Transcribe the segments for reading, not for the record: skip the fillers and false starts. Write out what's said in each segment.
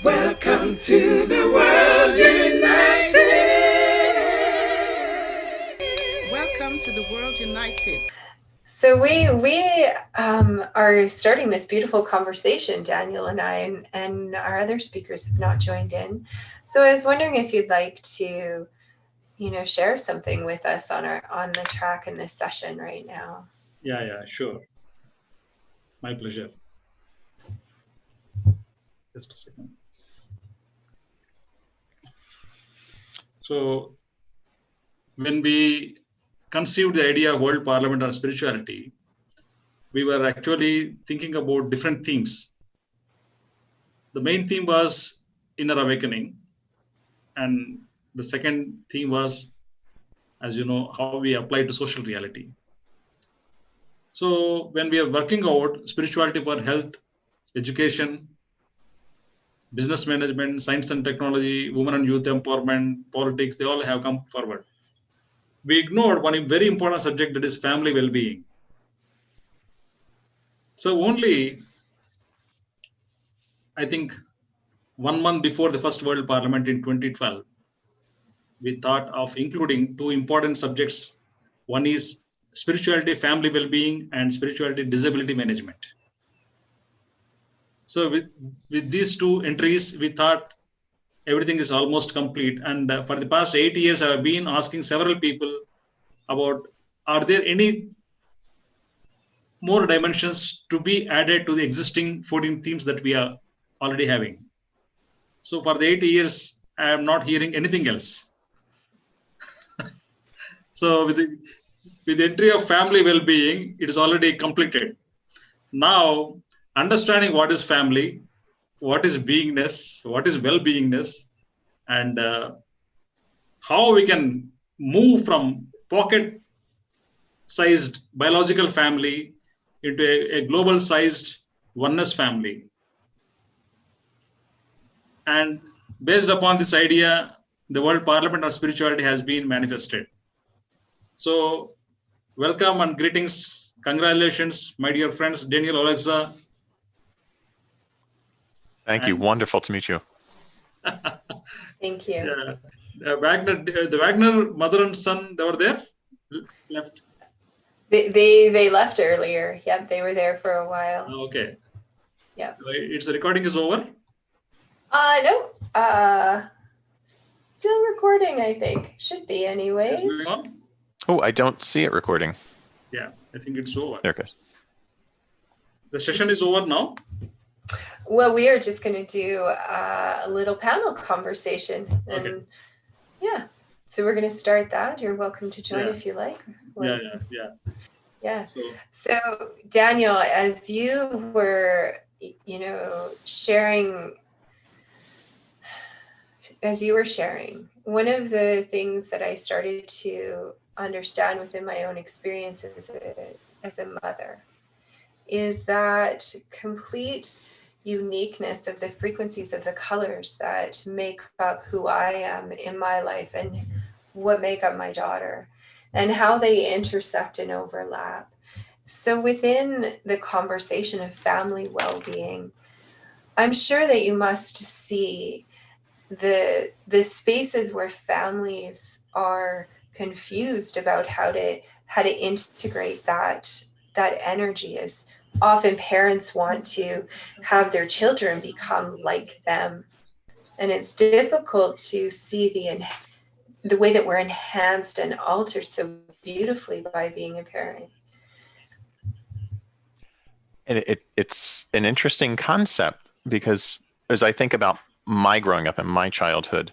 Welcome to the world united. Welcome to the world united. So we are starting this beautiful conversation, Daniel and I, and our other speakers have not joined in. So I was wondering if you'd like to, share something with us on the track in this session right now. Yeah, sure. My pleasure. Just a second. So, when we conceived the idea of World Parliament on Spirituality, we were actually thinking about different themes. The main theme was inner awakening, and the second theme was, as you know, how we apply to social reality. So, when we are working out spirituality for health, education, business management, science and technology, women and youth empowerment, politics, they all have come forward. We ignored one very important subject, that is family well-being. So only, I think, 1 month before the first World Parliament in 2012, we thought of including two important subjects. One is spirituality, family well-being, and spirituality, disability management. So with these two entries, we thought everything is almost complete. And for the past 8 years, I have been asking several people about, are there any more dimensions to be added to the existing 14 themes that we are already having. So for the 8 years, I am not hearing anything else. So with the entry of family well-being, it is already completed. Now, understanding what is family, what is beingness, what is well-beingness, and how we can move from pocket-sized biological family into a global-sized oneness family. And based upon this idea, the World Parliament on Spirituality has been manifested. So, welcome and greetings. Congratulations, my dear friends, Daniel, OLEXA. Thank you. Wonderful to meet you. Thank you. The Wagner mother and son, they were there? Left? They left earlier. Yep, they were there for a while. Okay. Yep. Its recording is over? No. Still recording, I think. Should be anyways. Is going on? Oh, I don't see it recording. Yeah, I think it's over. There it goes. The session is over now? Well, we are just going to do a little panel conversation. And Okay. Yeah, so we're going to start that. You're welcome to join if you like. Yeah. So Daniel, as you were, sharing, one of the things that I started to understand within my own experience as a mother is that complete uniqueness of the frequencies of the colors that make up who I am in my life and what make up my daughter, and how they intersect and overlap. So within the conversation of family well-being, I'm sure that you must see the spaces where families are confused about how to integrate that energy, as often parents want to have their children become like them, and it's difficult to see the way that we're enhanced and altered so beautifully by being a parent. And it's an interesting concept, because as I think about my growing up and my childhood,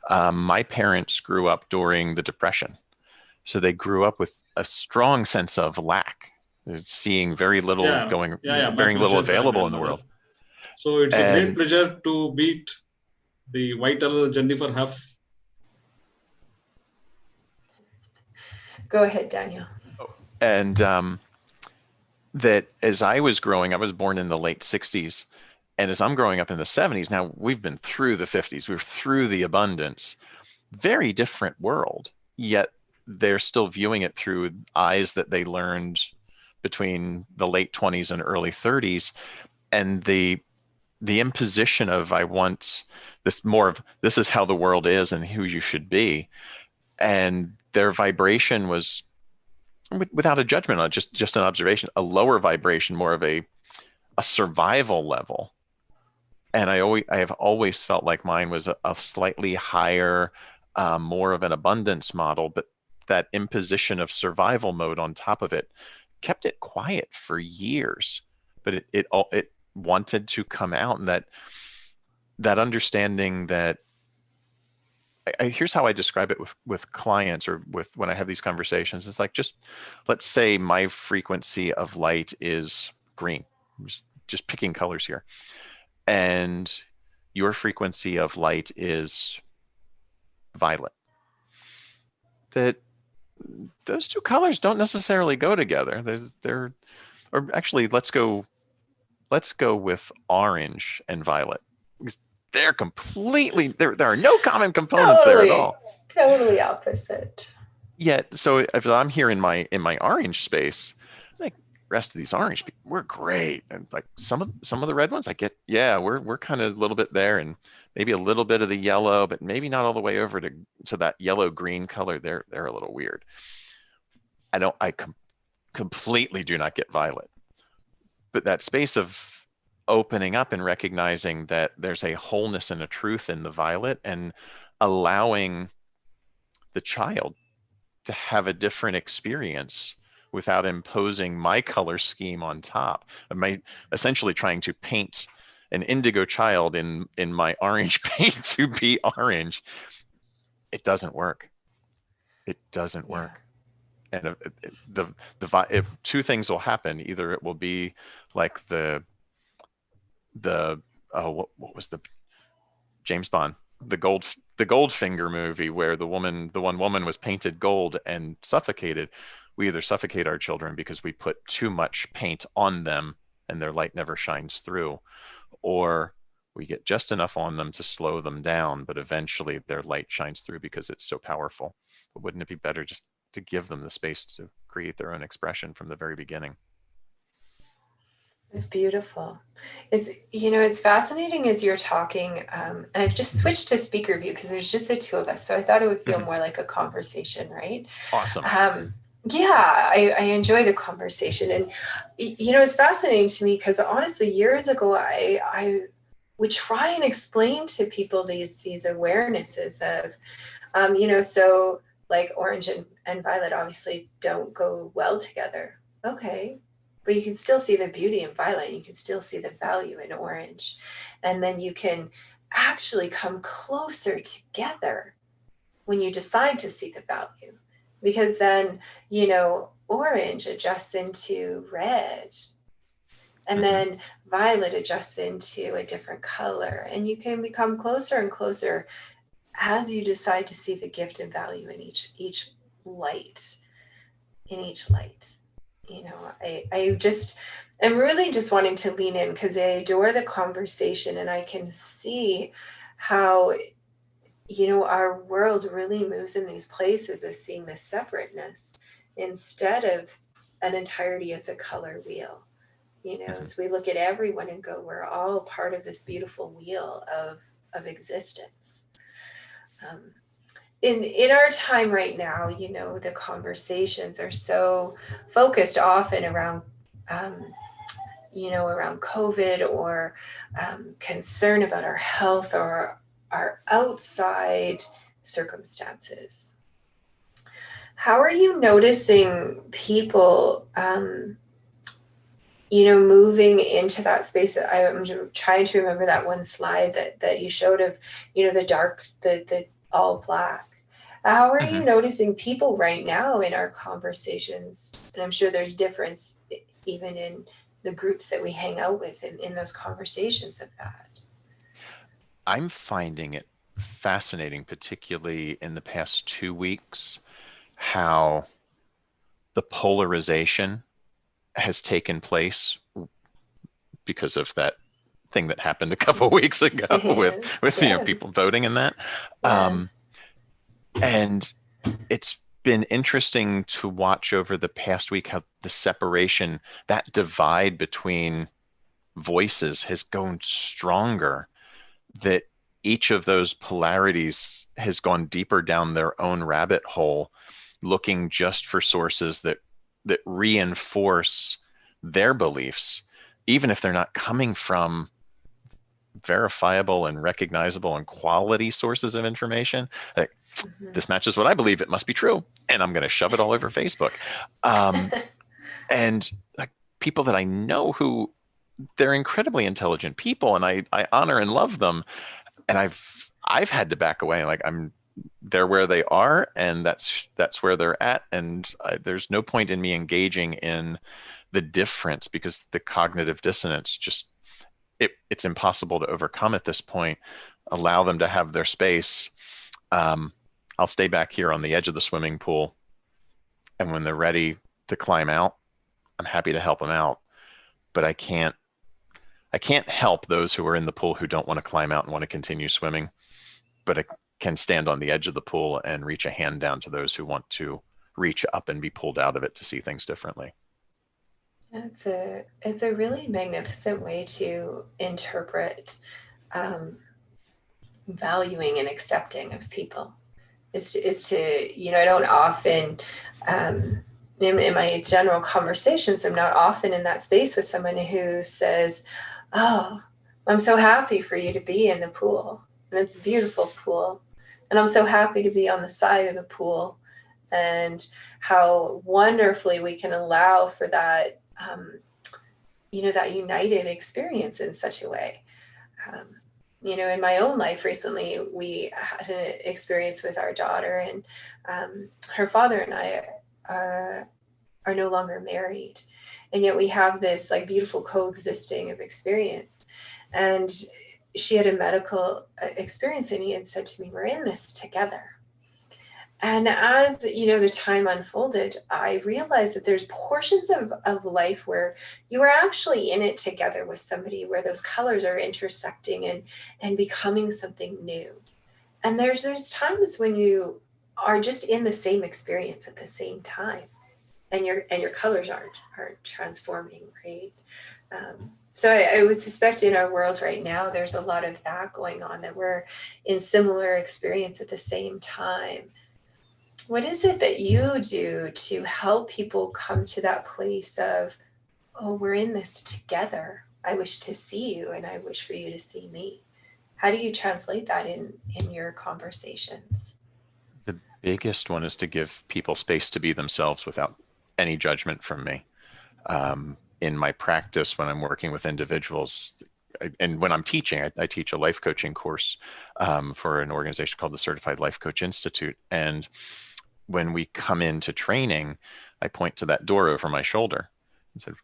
my parents grew up during the Depression. So they grew up with a strong sense of lack, seeing very little very little available in the world. So it's a great pleasure to meet the vital Jennifer Huff. Go ahead, Daniel. And that as I was growing, I was born in the late 60s. And as I'm growing up in the 70s, now we've been through the 50s, we're through the abundance, very different world, yet they're still viewing it through eyes that they learned between the late 20s and early 30s. And the the imposition of, I want this more of, this is how the world is and who you should be. And their vibration was, without a judgment on it, just an observation, a lower vibration, more of a survival level. And I have always felt like mine was a slightly higher, more of an abundance model, but that imposition of survival mode on top of it kept it quiet for years. But it wanted to come out, and that understanding that, here's how I describe it with clients, or with when I have these conversations. It's like, just let's say my frequency of light is green. I'm just picking colors here. And your frequency of light is violet. That those two colors don't necessarily go together. Or actually, let's go with orange and violet, because they're completely, there are no common components there at all. Totally opposite. Yet, so if I'm here in my orange space, like, rest of these orange people, we're great. And like some of the red ones, I get, yeah, we're kind of a little bit there, and maybe a little bit of the yellow, but maybe not all the way over to that yellow green color. They're a little weird. I completely do not get violet. But that space of opening up and recognizing that there's a wholeness and a truth in the violet, and allowing the child to have a different experience without imposing my color scheme on top. I'm essentially trying to paint an indigo child in my orange paint to be orange. It doesn't work. It doesn't work. And if two things will happen, either it will be like what was the James Bond, the Goldfinger movie, where the one woman was painted gold and suffocated. We either suffocate our children because we put too much paint on them and their light never shines through, or we get just enough on them to slow them down, but eventually their light shines through because it's so powerful. But wouldn't it be better just to give them the space to create their own expression from the very beginning? It's beautiful. It's fascinating as you're talking, and I've just switched to speaker view because there's just the two of us, so I thought it would feel more like a conversation, right? Awesome. I enjoy the conversation, and it's fascinating to me because honestly, years ago, I would try and explain to people these awarenesses of, so like orange and violet obviously don't go well together. Okay. But you can still see the beauty in violet, and you can still see the value in orange. And then you can actually come closer together when you decide to see the value. Because then, orange adjusts into red. And then violet adjusts into a different color. And you can become closer and closer as you decide to see the gift and value in each light. I'm really just wanting to lean in because I adore the conversation, and I can see how, our world really moves in these places of seeing the separateness instead of an entirety of the color wheel. As we look at everyone and go, we're all part of this beautiful wheel of existence. In our time right now, the conversations are so focused often around, around COVID, or concern about our health or our outside circumstances. How are you noticing people, moving into that space? I'm trying to remember that one slide that you showed of, the dark, the all black. How are you noticing people right now in our conversations? And I'm sure there's difference even in the groups that we hang out with in those conversations of that. I'm finding it fascinating, particularly in the past 2 weeks, how the polarization has taken place because of that thing that happened a couple of weeks ago with people voting in that. Yeah. And it's been interesting to watch over the past week how the separation, that divide between voices has grown stronger, that each of those polarities has gone deeper down their own rabbit hole, looking just for sources that reinforce their beliefs, even if they're not coming from verifiable and recognizable and quality sources of information. Like, this matches what I believe, it must be true, and I'm going to shove it all over Facebook. And like, people that I know who, they're incredibly intelligent people, and I honor and love them, and I've had to back away. Like, they're where they are, and that's where they're at, and there's no point in me engaging in the difference, because the cognitive dissonance just, it's impossible to overcome at this point. Allow them to have their space. I'll stay back here on the edge of the swimming pool, and when they're ready to climb out, I'm happy to help them out. But I can't help those who are in the pool who don't want to climb out and want to continue swimming. But I can stand on the edge of the pool and reach a hand down to those who want to reach up and be pulled out of it to see things differently. It's a really magnificent way to interpret valuing and accepting of people. Is to, you know, I don't often, in my general conversations, I'm not often in that space with someone who says, oh, I'm so happy for you to be in the pool, and it's a beautiful pool, and I'm so happy to be on the side of the pool, and how wonderfully we can allow for that, you know, that united experience in such a way. You know, in my own life recently, we had an experience with our daughter, and her father and I are no longer married. And yet we have this like beautiful coexisting of experience. And she had a medical experience, and he had said to me, we're in this together. And as, you know, the time unfolded, I realized that there's portions of life where you are actually in it together with somebody, where those colors are intersecting and becoming something new. And there's times when you are just in the same experience at the same time, and your colors aren't transforming, right? So I would suspect in our world right now, there's a lot of that going on, that we're in similar experience at the same time. What is it that you do to help people come to that place of, oh, we're in this together. I wish to see you, and I wish for you to see me. How do you translate that in your conversations? The biggest one is to give people space to be themselves without any judgment from me. In my practice, when I'm working with individuals, and when I'm teaching, I teach a life coaching course for an organization called the Certified Life Coach Institute. And when we come into training, I point to that door over my shoulder and said,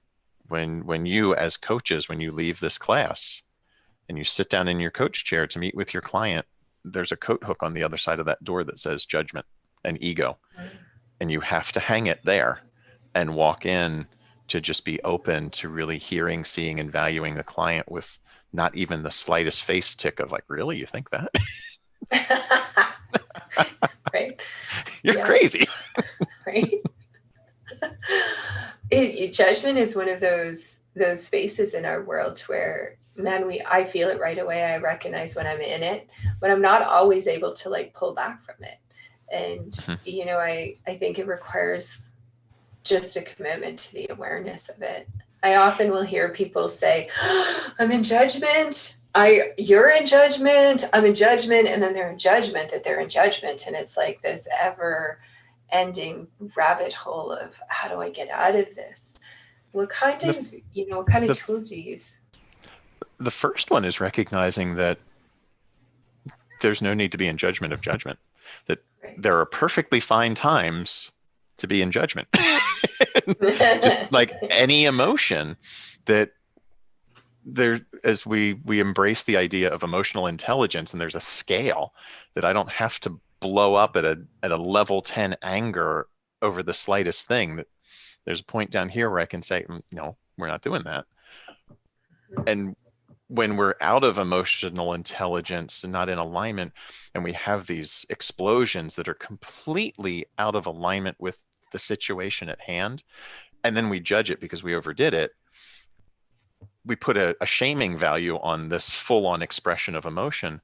when you as coaches, when you leave this class and you sit down in your coach chair to meet with your client, there's a coat hook on the other side of that door that says judgment and ego. And you have to hang it there and walk in to just be open to really hearing, seeing, and valuing the client with not even the slightest face tick of like, really, you think that? Right. You're crazy. Right. Judgment is one of those spaces in our world where, man, I feel it right away. I recognize when I'm in it, but I'm not always able to like pull back from it. And, you know, I think it requires just a commitment to the awareness of it. I often will hear people say, I'm in judgment. You're in judgment. I'm in judgment. And then they're in judgment that they're in judgment. And it's like this ever ending rabbit hole of, how do I get out of this? What kind of tools do you use? The first one is recognizing that there's no need to be in judgment of judgment, that there are perfectly fine times to be in judgment. Just like any emotion, that there, as we embrace the idea of emotional intelligence, and there's a scale that I don't have to blow up at a level 10 anger over the slightest thing, that there's a point down here where I can say, no, we're not doing that. And when we're out of emotional intelligence and not in alignment, and we have these explosions that are completely out of alignment with the situation at hand, and then we judge it because we overdid it, we put a shaming value on this full-on expression of emotion.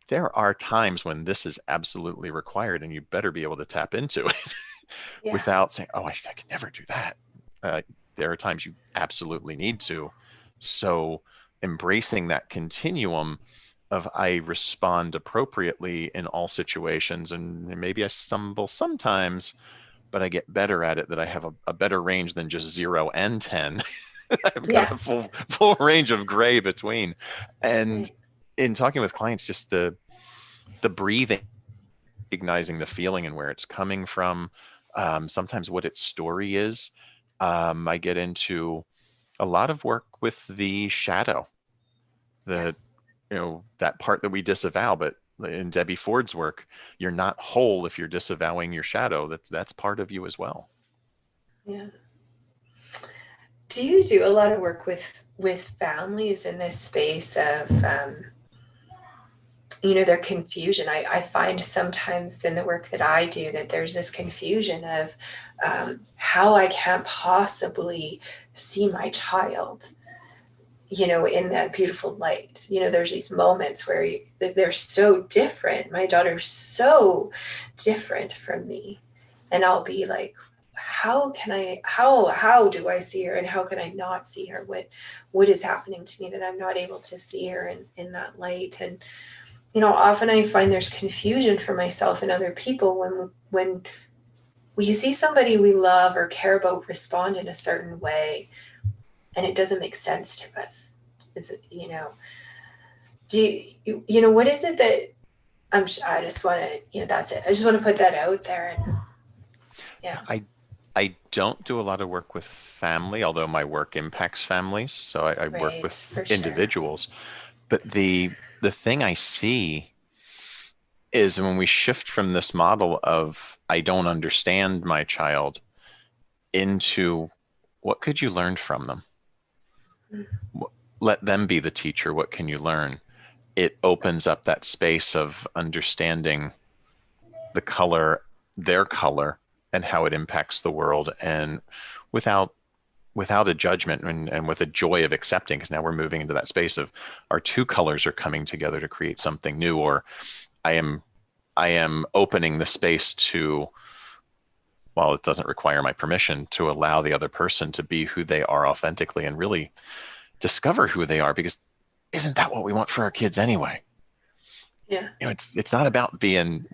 There are times when this is absolutely required, and you better be able to tap into it without saying, oh, I can never do that. There are times you absolutely need to. So embracing that continuum of I respond appropriately in all situations, and maybe I stumble sometimes, but I get better at it, that I have a better range than just 0 and 10. I've got a full range of gray between. And in talking with clients, just the breathing, recognizing the feeling and where it's coming from, sometimes what its story is. I get into a lot of work with the shadow, that part that we disavow. But in Debbie Ford's work, you're not whole if you're disavowing your shadow. That's part of you as well. Yeah. Do you do a lot of work with families in this space of their confusion? I find sometimes in the work that I do that there's this confusion of how I can't possibly see my child, in that beautiful light. There's these moments where they're so different. My daughter's so different from me. And I'll be like, how do I see her, and how can I not see her? What is happening to me that I'm not able to see her in that light? And often I find there's confusion for myself and other people when we see somebody we love or care about respond in a certain way, and it doesn't make sense to us. It's, what is it that I just want to, that's it. I just want to put that out there. And yeah. I don't do a lot of work with family, although my work impacts families. So I work with individuals. Sure. But the thing I see is when we shift from this model of I don't understand my child into what could you learn from them? Mm-hmm. Let them be the teacher. What can you learn? It opens up that space of understanding the color, their color, and how it impacts the world, and without a judgment, and with a joy of accepting, because now we're moving into that space of our two colors are coming together to create something new, or I am opening the space to, while it doesn't require my permission, to allow the other person to be who they are authentically and really discover who they are, because isn't that what we want for our kids anyway? Yeah. It's not about being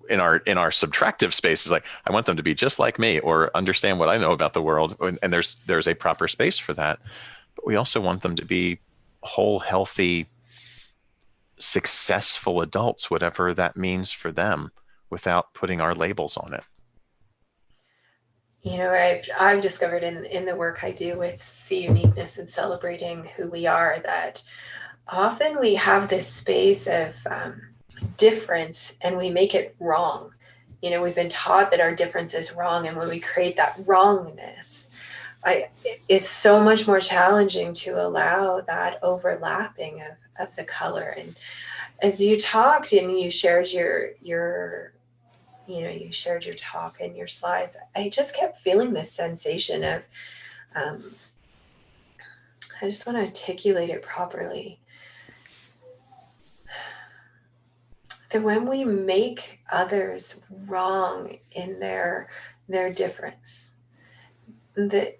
in our subtractive spaces, like I want them to be just like me or understand what I know about the world, and there's a proper space for that, but we also want them to be whole, healthy, successful adults, whatever that means for them, without putting our labels on it. I've discovered in the work I do with See Uniqueness and celebrating who we are, that often we have this space of difference and we make it wrong. We've been taught that our difference is wrong, and when we create that wrongness, it's so much more challenging to allow that overlapping of the color. And as you talked and you shared your talk and your slides, I just kept feeling this sensation of I just want to articulate it properly, that when we make others wrong in their difference, the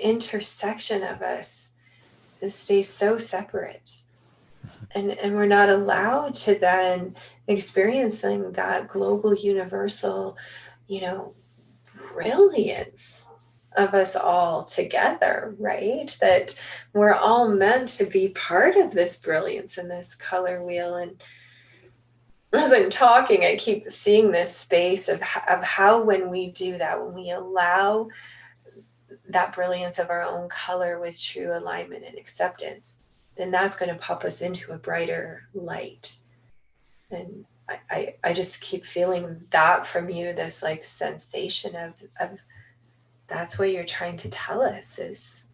intersection of us stays so separate, and we're not allowed to then experiencing that global universal brilliance of us all together, right? That we're all meant to be part of this brilliance and this color wheel. And as I'm talking, I keep seeing this space of how when we do that, when we allow that brilliance of our own color with true alignment and acceptance, then that's going to pop us into a brighter light. And I just keep feeling that from you, this like sensation of that's what you're trying to tell us, is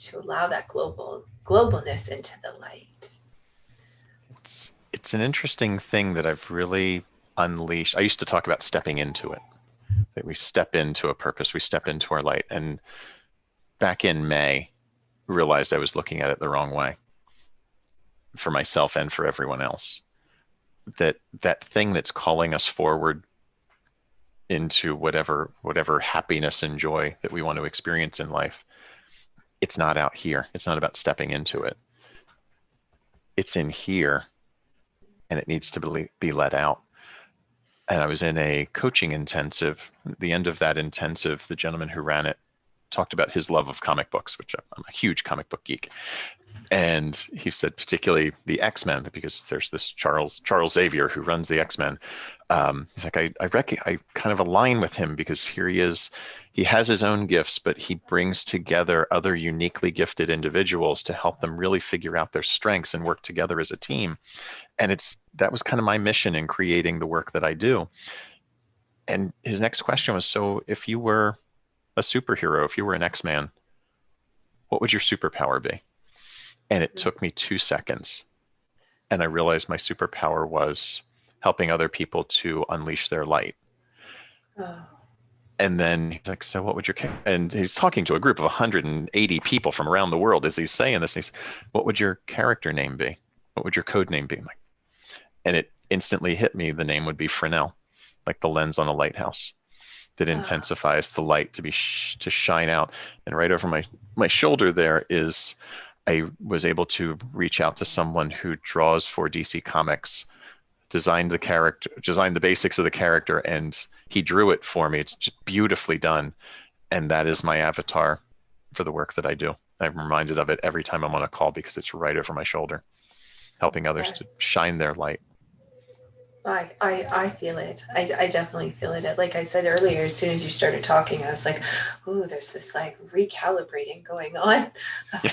to allow that globalness into the light. It's an interesting thing that I've really unleashed. I used to talk about stepping into it, that we step into a purpose, we step into our light. And back in May, realized I was looking at it the wrong way for myself and for everyone else. That thing that's calling us forward into whatever happiness and joy that we want to experience in life, it's not out here. It's not about stepping into it. It's in here, and it needs to be let out. And I was in a coaching intensive. At the end of that intensive, the gentleman who ran it talked about his love of comic books, which I'm a huge comic book geek. And he said particularly the X-Men, because there's this Charles Xavier who runs the X-Men. He's like, I kind of align with him, because here he is. He has his own gifts, but he brings together other uniquely gifted individuals to help them really figure out their strengths and work together as a team. And that was kind of my mission in creating the work that I do. And his next question was, so if you were a superhero, if you were an X-Man, what would your superpower be? And it took me 2 seconds. And I realized my superpower was helping other people to unleash their light. Oh. And then he's like, so what would and he's talking to a group of 180 people from around the world as he's saying this. And he's, what would your character name be? What would your code name be? I'm like, and it instantly hit me. The name would be Fresnel, like the lens on a lighthouse that intensifies the light to shine out. And right over my shoulder there is, I was able to reach out to someone who draws for DC Comics, designed the basics of the character, and he drew it for me. It's just beautifully done. And that is my avatar for the work that I do. I'm reminded of it every time I'm on a call, because it's right over my shoulder, helping others to shine their light. I feel it. I definitely feel it. Like I said earlier, as soon as you started talking, I was like, ooh, there's this like recalibrating going on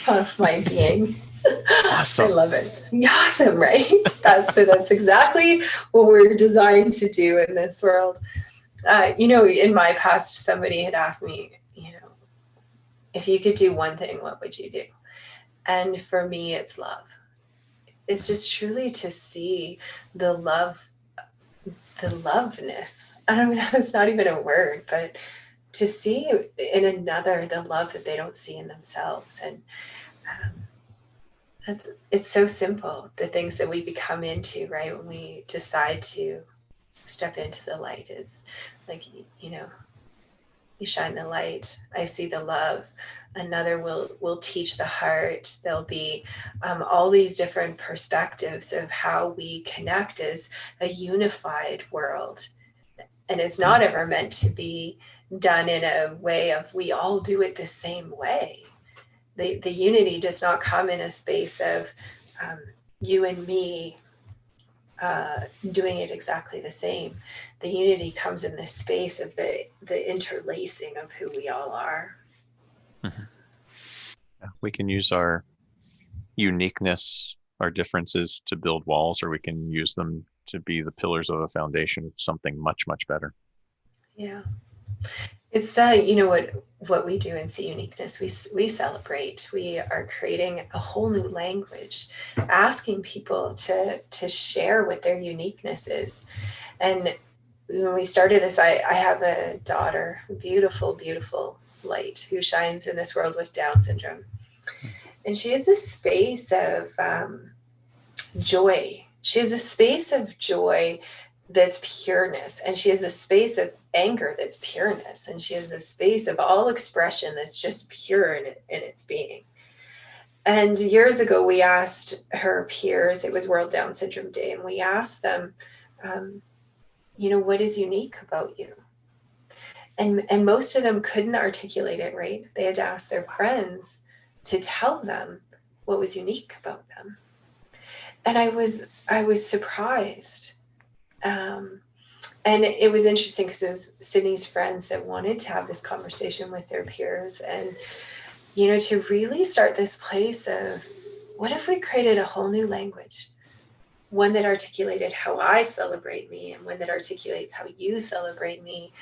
of my being. Awesome. I love it. Awesome, right? That's exactly what we're designed to do in this world. In my past, somebody had asked me, if you could do one thing, what would you do? And for me, it's love. It's just truly to see the loveness. I don't know, it's not even a word, but to see in another the love that they don't see in themselves. And it's so simple, the things that we become into, right? When we decide to step into the light, is like, you shine the light, I see the love, another will teach the heart. There'll be all these different perspectives of how we connect as a unified world. And it's not ever meant to be done in a way of we all do it the same way. The unity does not come in a space of you and me doing it exactly the same. The unity comes in this space of the interlacing of who we all are. Mm-hmm. We can use our uniqueness, our differences, to build walls, or we can use them to be the pillars of a foundation of something much, much better. Yeah. It's what we do in See Uniqueness, we celebrate. We are creating a whole new language, asking people to share what their uniqueness is. And when we started this, I have a daughter, beautiful, beautiful light, who shines in this world with Down syndrome. And she has this space of joy. She has a space of joy that's pureness, and she has a space of anger that's pureness, and she has a space of all expression that's just pure in its being. And years ago, we asked her peers, it was World Down Syndrome Day, and we asked them, what is unique about you? And most of them couldn't articulate it, right? They had to ask their friends to tell them what was unique about them. And I was surprised. And it was interesting because it was Sydney's friends that wanted to have this conversation with their peers, and, to really start this place of, what if we created a whole new language, one that articulated how I celebrate me, and one that articulates how you celebrate me,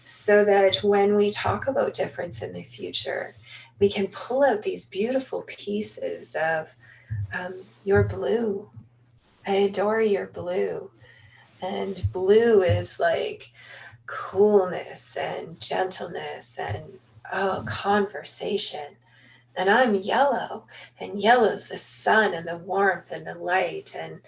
so that when we talk about difference in the future, we can pull out these beautiful pieces of, you're blue. I adore your blue. And blue is like coolness and gentleness and conversation. and I'm yellow, and yellow's the sun and the warmth and the light, and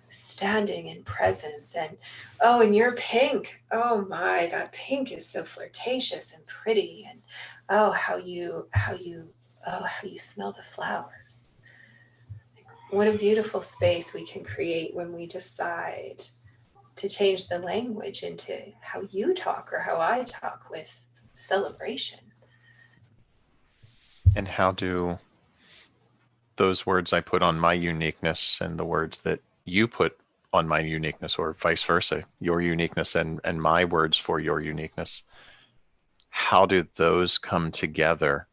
standing in presence. And oh, and you're pink. Oh my, that pink is so flirtatious and pretty. And oh, how you smell the flowers. What a beautiful space we can create when we decide to change the language into how you talk or how I talk with celebration. And how do those words I put on my uniqueness and the words that you put on my uniqueness, or vice versa, your uniqueness and my words for your uniqueness, how do those come together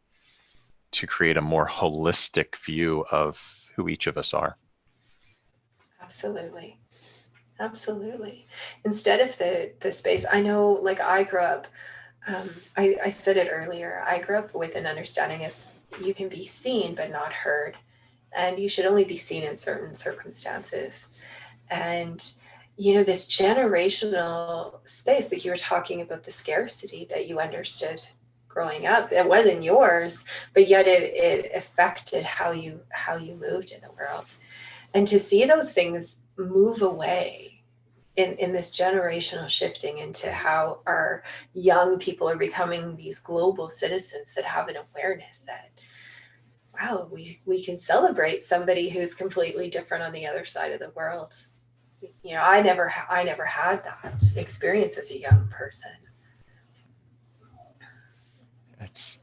to create a more holistic view of who each of us are? Absolutely. Absolutely. Instead of the space, I know, like I grew up, I said it earlier, I grew up with an understanding of you can be seen but not heard, and you should only be seen in certain circumstances. And, you know, this generational space that you were talking about, the scarcity that you understood growing up, it wasn't yours, but yet it affected how you moved in the world. And to see those things move away in this generational shifting into how our young people are becoming these global citizens that have an awareness that, wow, we can celebrate somebody who's completely different on the other side of the world. You know, I never had that experience as a young person.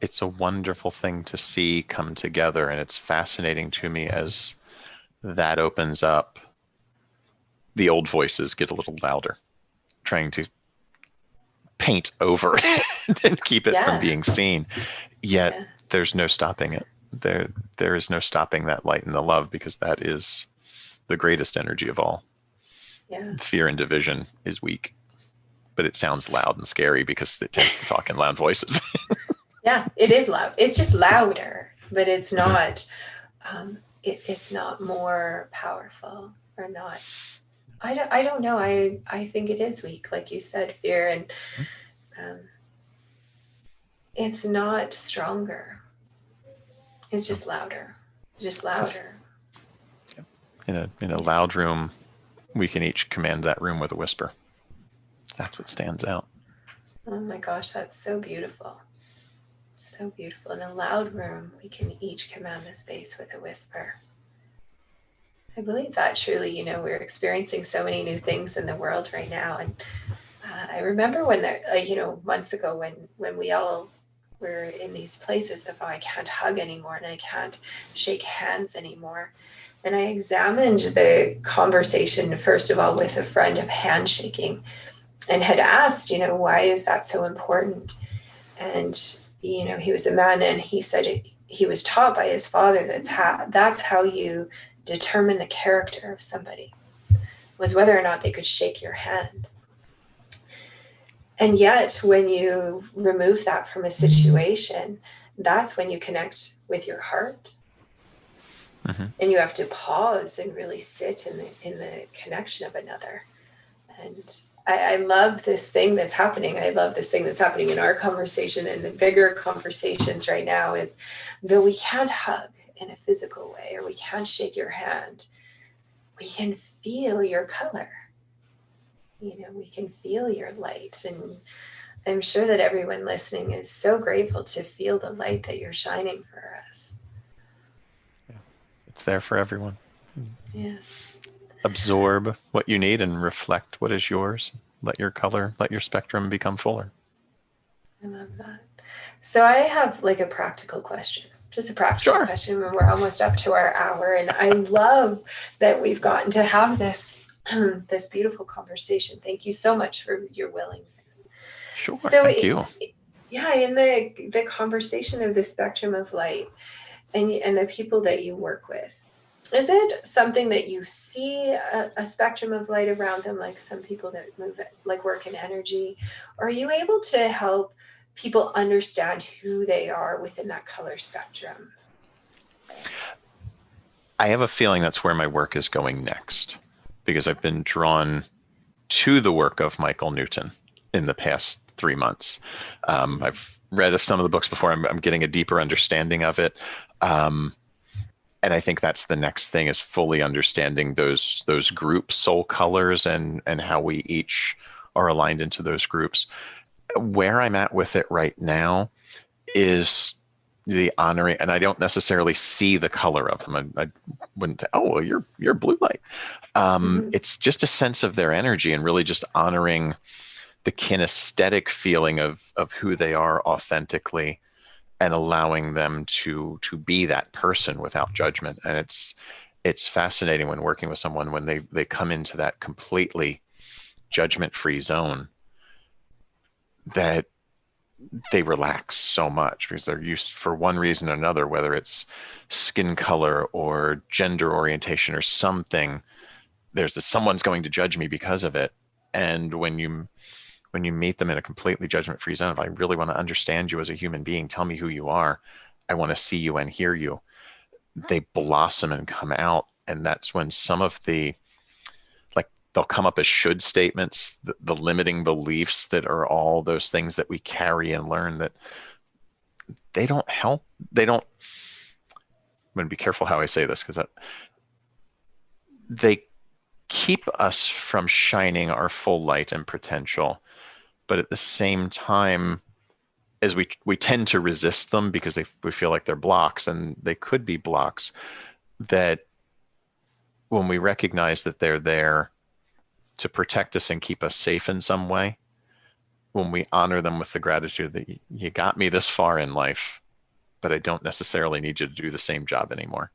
It's a wonderful thing to see come together, and it's fascinating to me as that opens up. The old voices get a little louder, trying to paint over and keep it from being seen. Yet there's no stopping it. There is no stopping that light and the love, because that is the greatest energy of all. Yeah. Fear and division is weak, but it sounds loud and scary because it tends to talk in loud voices. Yeah, it is loud. It's just louder, but it's not. It's not more powerful or not. I don't know. I think it is weak, like you said, fear, and it's not stronger. It's just louder. Just louder. In a loud room, we can each command that room with a whisper. That's what stands out. Oh my gosh, that's so beautiful. So beautiful. In a loud room, we can each command the space with a whisper. I believe that truly, you know, we're experiencing so many new things in the world right now. And I remember when months ago when we all were in these places of, oh, I can't hug anymore and I can't shake hands anymore. And I examined the conversation, first of all, with a friend of handshaking, and had asked, you know, why is that so important? And, you know, he was a man, and he said he was taught by his father that's how you determine the character of somebody, was whether or not they could shake your hand. And yet, when you remove that from a situation, that's when you connect with your heart. Mm-hmm. And you have to pause and really sit in the connection of another. And I love this thing that's happening. I love this thing that's happening in our conversation, and the bigger conversations right now is, though we can't hug in a physical way, or we can't shake your hand, we can feel your color. You know, we can feel your light. And I'm sure that everyone listening is so grateful to feel the light that you're shining for us. Yeah. It's there for everyone. Yeah. Absorb what you need and reflect what is yours. Let your color, let your spectrum become fuller. I love that. So I have like a practical question. Just a practical question. We're almost up to our hour, and I love that we've gotten to have this this beautiful conversation. Thank you so much for your willingness. Sure. So thank you. Yeah, in the conversation of the spectrum of light and the people that you work with, is it something that you see a spectrum of light around them, like some people that move, like work in energy? Or are you able to help people understand who they are within that color spectrum? I have a feeling that's where my work is going next, because I've been drawn to the work of Michael Newton in the past 3 months. I've read of some of the books before. I'm getting a deeper understanding of it. And I think that's the next thing, is fully understanding those group soul colors and how we each are aligned into those groups. Where I'm at with it right now is the honoring, and I don't necessarily see the color of them. I wouldn't say, oh, well, you're blue light. It's just a sense of their energy, and really just honoring the kinesthetic feeling of who they are authentically, and allowing them to be that person without judgment. And it's fascinating when working with someone, when they come into that completely judgment-free zone, that they relax so much, because they're used, for one reason or another, whether it's skin color or gender orientation or something, there's this, someone's going to judge me because of it. And when you meet them in a completely judgment-free zone, if I really want to understand you as a human being, tell me who you are, I want to see you and hear you, they blossom and come out. And that's when some of the, like, they'll come up as should statements, the limiting beliefs that are all those things that we carry and learn, that they don't help. They don't, I'm going to be careful how I say this, because they keep us from shining our full light and potential. But at the same time, as we tend to resist them because we feel like they're blocks, and they could be blocks, that when we recognize that they're there to protect us and keep us safe in some way, when we honor them with the gratitude that you got me this far in life, but I don't necessarily need you to do the same job anymore,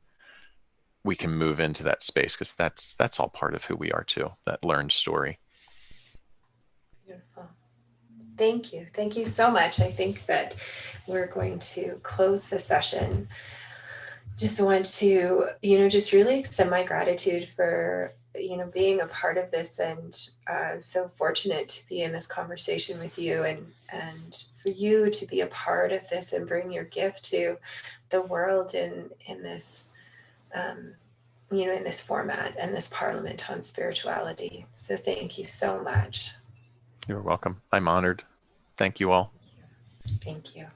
we can move into that space, because that's all part of who we are too, that learned story. Beautiful. Thank you. Thank you so much. I think that we're going to close the session. Just want to, just really extend my gratitude for, being a part of this, and so fortunate to be in this conversation with you, and for you to be a part of this and bring your gift to the world in this, in this format and this Parliament on Spirituality. So thank you so much. You're welcome. I'm honored. Thank you all. Thank you.